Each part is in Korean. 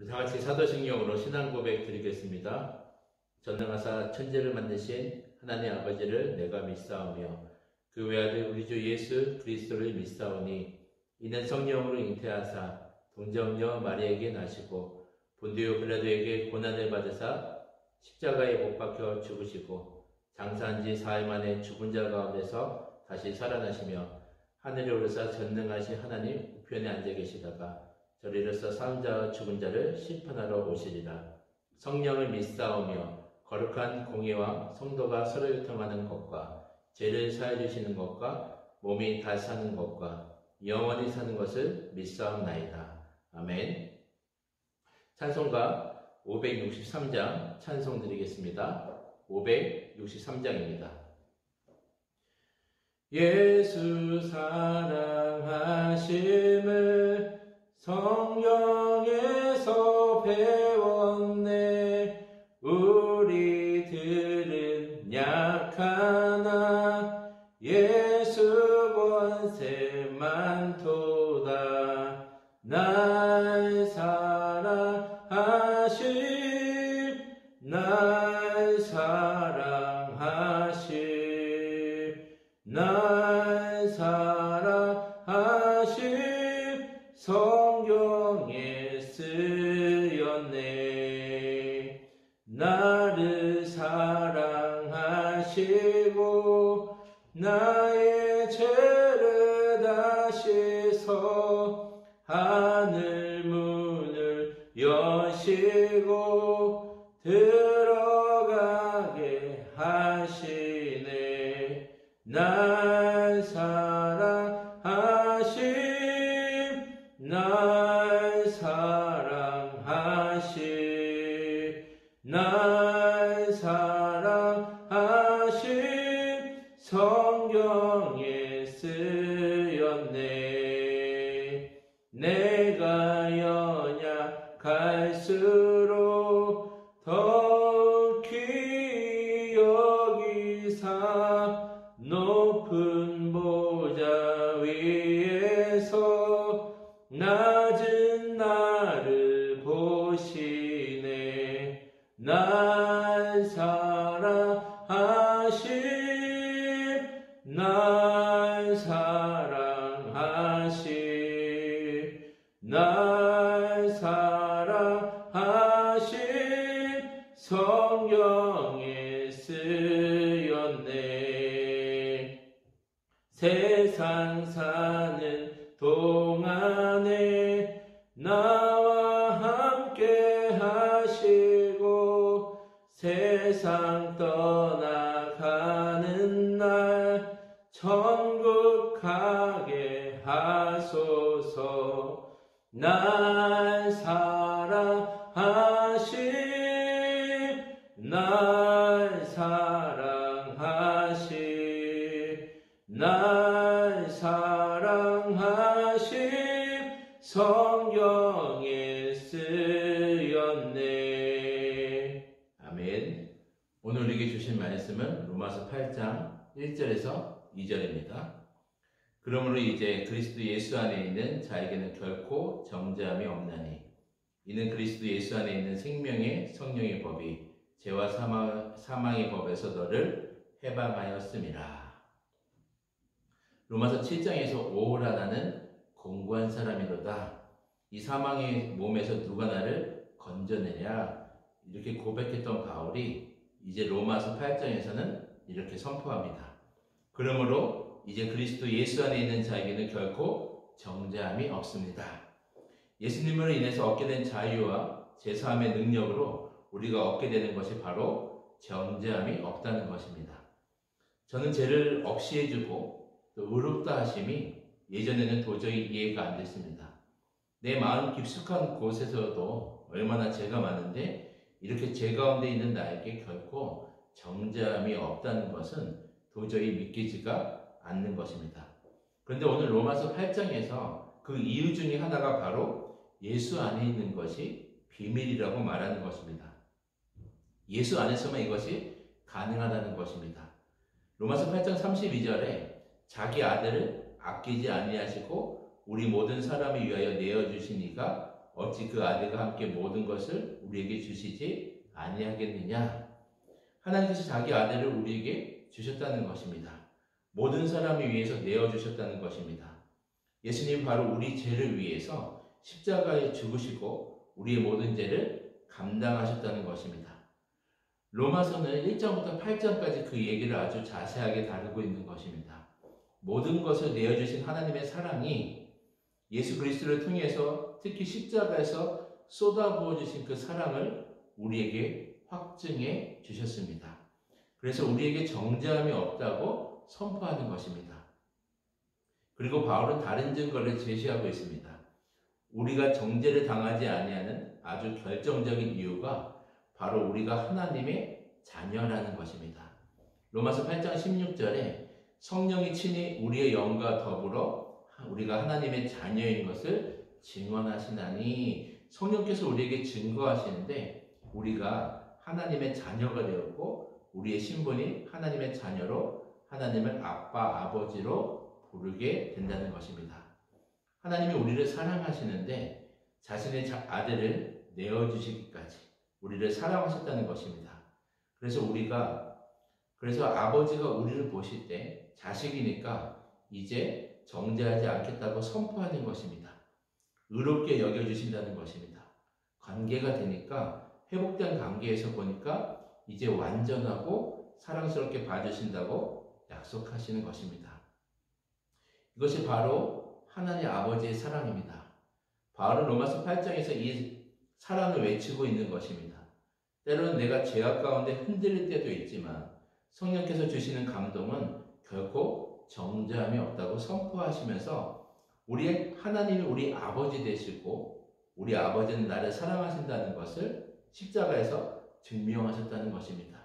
우리 다 같이 사도신경으로 신앙 고백 드리겠습니다. 전능하사 천지를 만드신 하나님 아버지를 내가 믿사오며 그 외아들 우리 주 예수 그리스도를 믿사오니 이는 성령으로 잉태하사 동정녀 마리아에게 나시고 본디오 빌라도에게 고난을 받으사 십자가에 못 박혀 죽으시고 장사한 지 4일 만에 죽은 자 가운데서 다시 살아나시며 하늘에 오르사 전능하신 하나님 우편에 앉아 계시다가 저리로서 사는 자와 죽은 자를 심판하러 오시리라. 성령을 믿사오며 거룩한 공예와 성도가 서로 유통하는 것과 죄를 사해 주시는 것과 몸이 다시 사는 것과 영원히 사는 것을 믿사옵나이다. 아멘. 찬송가 563장 찬송 드리겠습니다. 563장입니다. 예수 사랑하심을 성령에서 배웠네. 우리들은 약하나 예수 권세 많도다. 날 사랑하심 날 사랑하심 날 사랑하심 성경에 쓰였네. 나를 사랑하시고 나의 죄를 다시서 하늘 문을 여시고 들어가게 하시네. 날 사랑하시 날 사랑하시 날 사랑하시 성경에 쓰였네. 내가 연약할수록 더욱 귀히 여기사 높은 보좌 위에서 낮은 나를 보시네. 날 사랑하심 날 사랑하심 날 사랑하심 성경에 쓰였네. 세상 사는 동안에 나와 함께 하시고 세상 떠나가는 날 천국 가게 하소서. 날 사랑하심 날 사랑하심 날 사랑하심 성경에 쓰였네. 아멘. 오늘 우리에게 주신 말씀은 로마서 8장 1절에서 2절입니다. 그러므로 이제 그리스도 예수 안에 있는 자에게는 결코 정죄함이 없나니 이는 그리스도 예수 안에 있는 생명의 성령의 법이 죄와 사망의 법에서 너를 해방하였음이라. 로마서 7장에서 오라 나는 공고한 사람이로다. 이 사망의 몸에서 누가 나를 건져내랴. 이렇게 고백했던 바울이 이제 로마서 8장에서는 이렇게 선포합니다. 그러므로 이제 그리스도 예수 안에 있는 자에게는 결코 정죄함이 없습니다. 예수님으로 인해서 얻게 된 자유와 제사함의 능력으로 우리가 얻게 되는 것이 바로 정죄함이 없다는 것입니다. 저는 죄를 없이 해주고 또 의롭다 하심이 예전에는 도저히 이해가 안 됐습니다. 내 마음 깊숙한 곳에서도 얼마나 죄가 많은데 이렇게 죄 가운데 있는 나에게 결코 정죄함이 없다는 것은 도저히 믿기지가 않는 것입니다. 그런데 오늘 로마서 8장에서 그 이유 중에 하나가 바로 예수 안에 있는 것이 비밀이라고 말하는 것입니다. 예수 안에서만 이것이 가능하다는 것입니다. 로마서 8장 32절에 자기 아들을 아끼지 아니하시고 우리 모든 사람을 위하여 내어주신 이가 어찌 그 아들과 함께 모든 것을 우리에게 주시지 아니하겠느냐. 하나님께서 자기 아들을 우리에게 주셨다는 것입니다. 모든 사람을 위해서 내어주셨다는 것입니다. 예수님 바로 우리 죄를 위해서 십자가에 죽으시고 우리의 모든 죄를 감당하셨다는 것입니다. 로마서는 1장부터 8장까지 그 얘기를 아주 자세하게 다루고 있는 것입니다. 모든 것을 내어주신 하나님의 사랑이 예수 그리스도를 통해서 특히 십자가에서 쏟아부어 주신 그 사랑을 우리에게 확증해 주셨습니다. 그래서 우리에게 정죄함이 없다고 선포하는 것입니다. 그리고 바울은 다른 증거를 제시하고 있습니다. 우리가 정죄를 당하지 아니하는 아주 결정적인 이유가 바로 우리가 하나님의 자녀라는 것입니다. 로마서 8장 16절에 성령이 친히 우리의 영과 더불어 우리가 하나님의 자녀인 것을 증언하시나니, 성령께서 우리에게 증거하시는데 우리가 하나님의 자녀가 되었고 우리의 신분이 하나님의 자녀로 하나님을 아빠, 아버지로 부르게 된다는 것입니다. 하나님이 우리를 사랑하시는데 자신의 아들을 내어주시기까지 우리를 사랑하셨다는 것입니다. 그래서 아버지가 우리를 보실 때 자식이니까 이제 정죄하지 않겠다고 선포하는 것입니다. 의롭게 여겨주신다는 것입니다. 관계가 되니까 회복된 관계에서 보니까 이제 완전하고 사랑스럽게 봐주신다고 약속하시는 것입니다. 이것이 바로 하나님 아버지의 사랑입니다. 바울은 로마서 8장에서 이 사랑을 외치고 있는 것입니다. 때로는 내가 죄악 가운데 흔들릴 때도 있지만 성령께서 주시는 감동은 결코 정죄함이 없다고 선포하시면서 하나님이 우리 아버지 되시고 우리 아버지는 나를 사랑하신다는 것을 십자가에서 증명하셨다는 것입니다.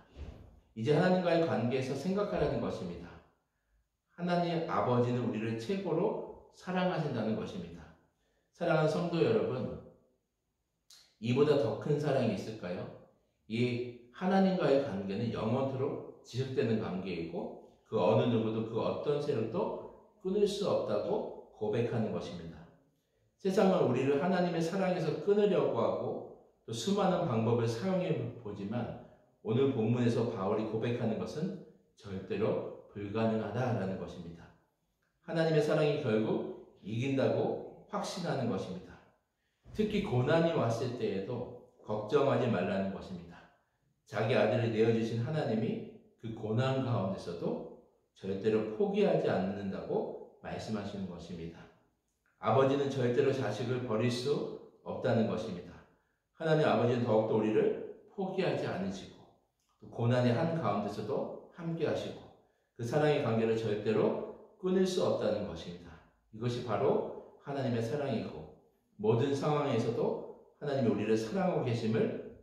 이제 하나님과의 관계에서 생각하라는 것입니다. 하나님 아버지는 우리를 최고로 사랑하신다는 것입니다. 사랑하는 성도 여러분, 이보다 더 큰 사랑이 있을까요? 이 하나님과의 관계는 영원토록 지속되는 관계이고 그 어느 누구도 그 어떤 세력도 끊을 수 없다고 고백하는 것입니다. 세상은 우리를 하나님의 사랑에서 끊으려고 하고 또 수많은 방법을 사용해 보지만 오늘 본문에서 바울이 고백하는 것은 절대로 불가능하다라는 것입니다. 하나님의 사랑이 결국 이긴다고 확신하는 것입니다. 특히 고난이 왔을 때에도 걱정하지 말라는 것입니다. 자기 아들을 내어주신 하나님이 그 고난 가운데서도 절대로 포기하지 않는다고 말씀하시는 것입니다. 아버지는 절대로 자식을 버릴 수 없다는 것입니다. 하나님 아버지는 더욱더 우리를 포기하지 않으시고 고난의 한 가운데서도 함께 하시고 그 사랑의 관계를 절대로 끊을 수 없다는 것입니다. 이것이 바로 하나님의 사랑이고 모든 상황에서도 하나님이 우리를 사랑하고 계심을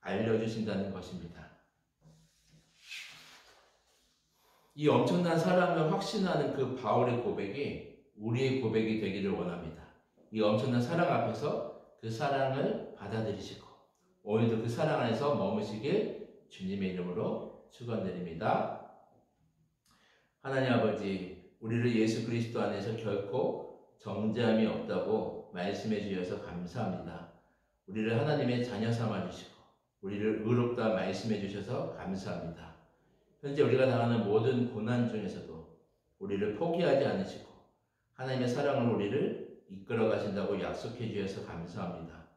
알려주신다는 것입니다. 이 엄청난 사랑을 확신하는 그 바울의 고백이 우리의 고백이 되기를 원합니다. 이 엄청난 사랑 앞에서 그 사랑을 받아들이시고 오늘도 그 사랑 안에서 머무시길 주님의 이름으로 축원드립니다. 하나님 아버지, 우리를 예수 그리스도 안에서 결코 정죄함이 없다고 말씀해 주셔서 감사합니다. 우리를 하나님의 자녀 삼아 주시고 우리를 의롭다 말씀해 주셔서 감사합니다. 현재 우리가 당하는 모든 고난 중에서도 우리를 포기하지 않으시고 하나님의 사랑으로 우리를 이끌어 가신다고 약속해 주셔서 감사합니다.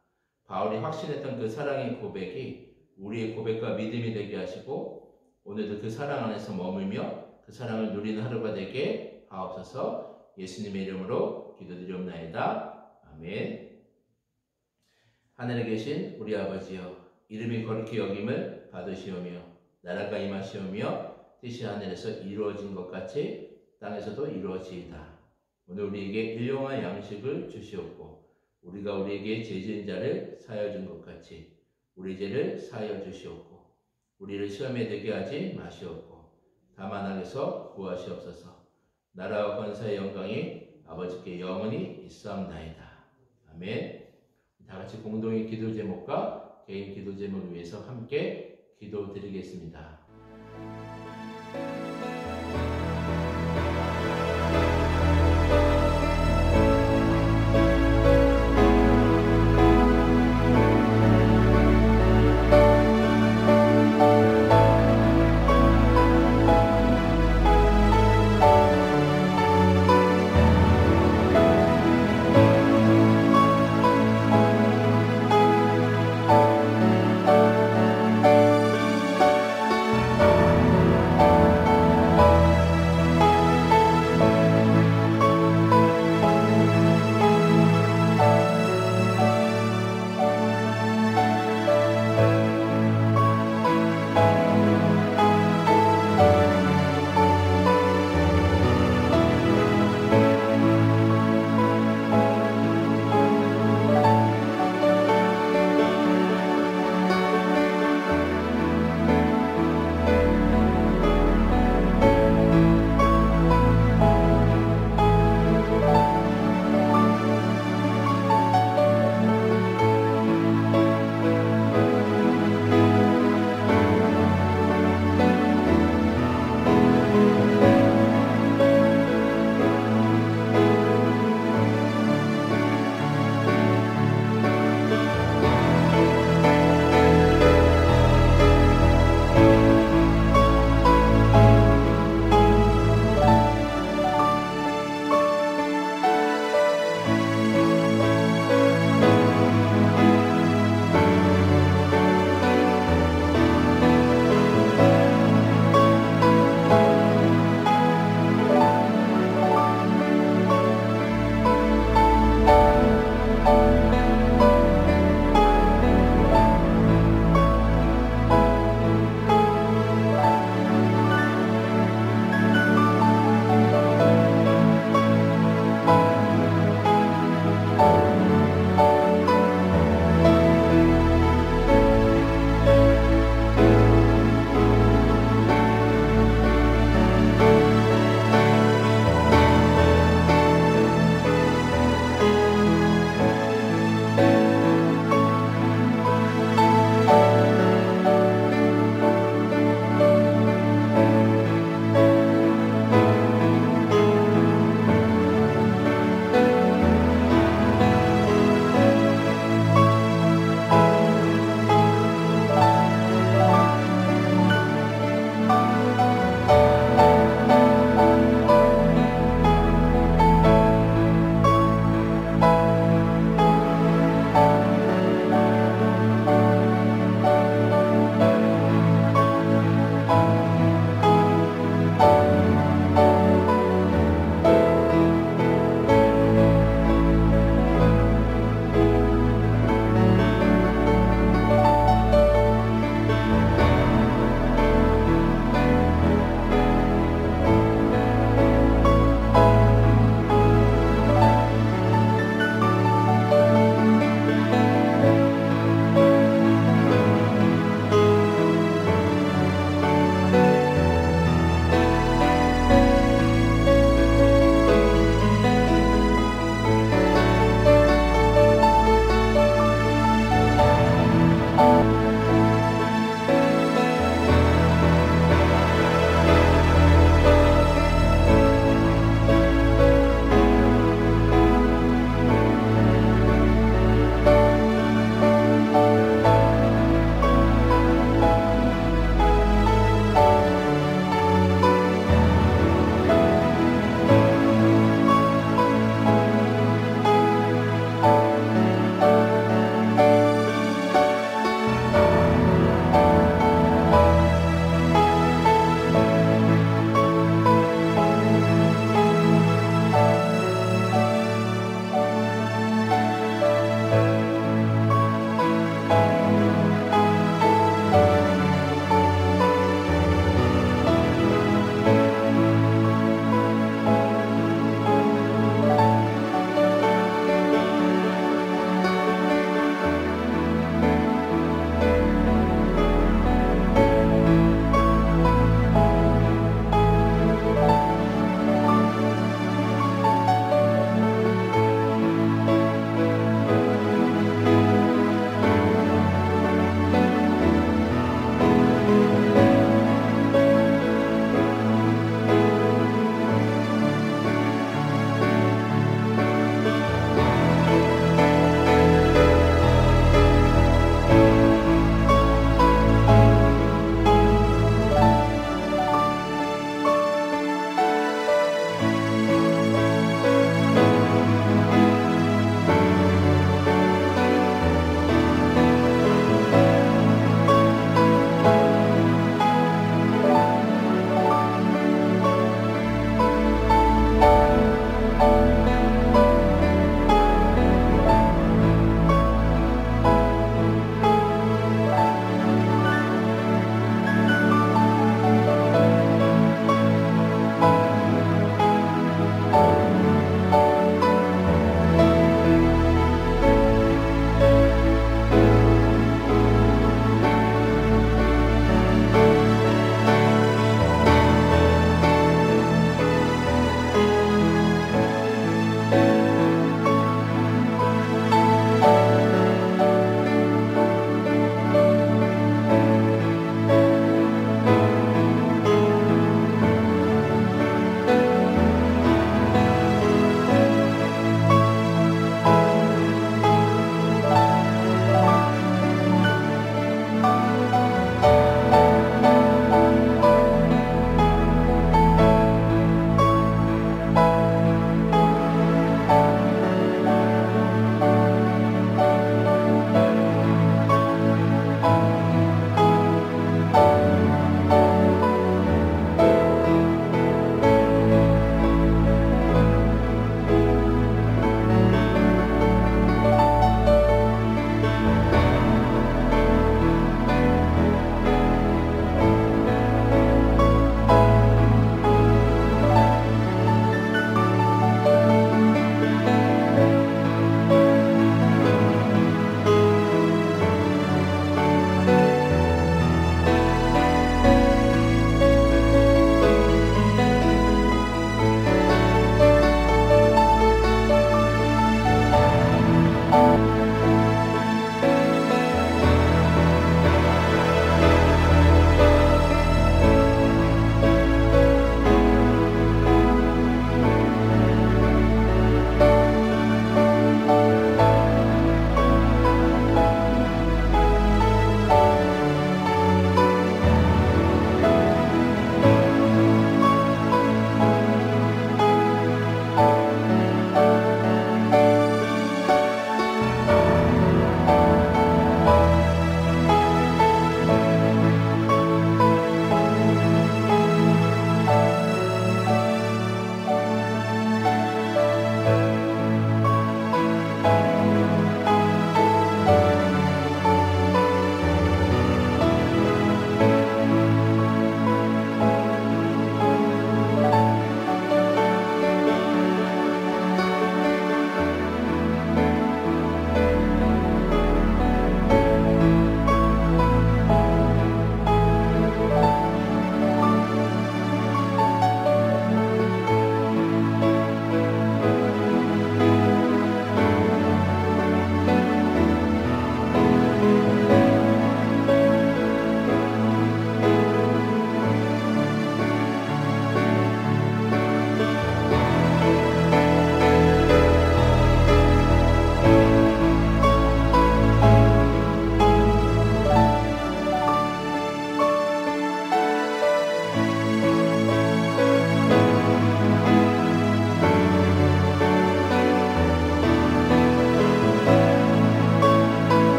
바울이 확신했던 그 사랑의 고백이 우리의 고백과 믿음이 되게 하시고 오늘도 그 사랑 안에서 머물며 그 사랑을 누리는 하루가 되게 하옵소서. 예수님의 이름으로 기도드리옵나이다. 아멘. 하늘에 계신 우리 아버지여, 이름이 거룩히 여김을 받으시오며 나라가 임하시오며 뜻이 하늘에서 이루어진 것 같이 땅에서도 이루어지이다. 오늘 우리에게 일용할 양식을 주시옵고 우리가 우리에게 죄 지은 자를 사하여 준 것 같이 우리 죄를 사하여 주시옵고 우리를 시험에 들게 하지 마시옵고 다만 악에서 구하시옵소서. 나라와 권세의 영광이 아버지께 영원히 있사옵나이다. 아멘. 다 같이 공동의 기도 제목과 개인 기도 제목을 위해서 함께 기도드리겠습니다. 아멘.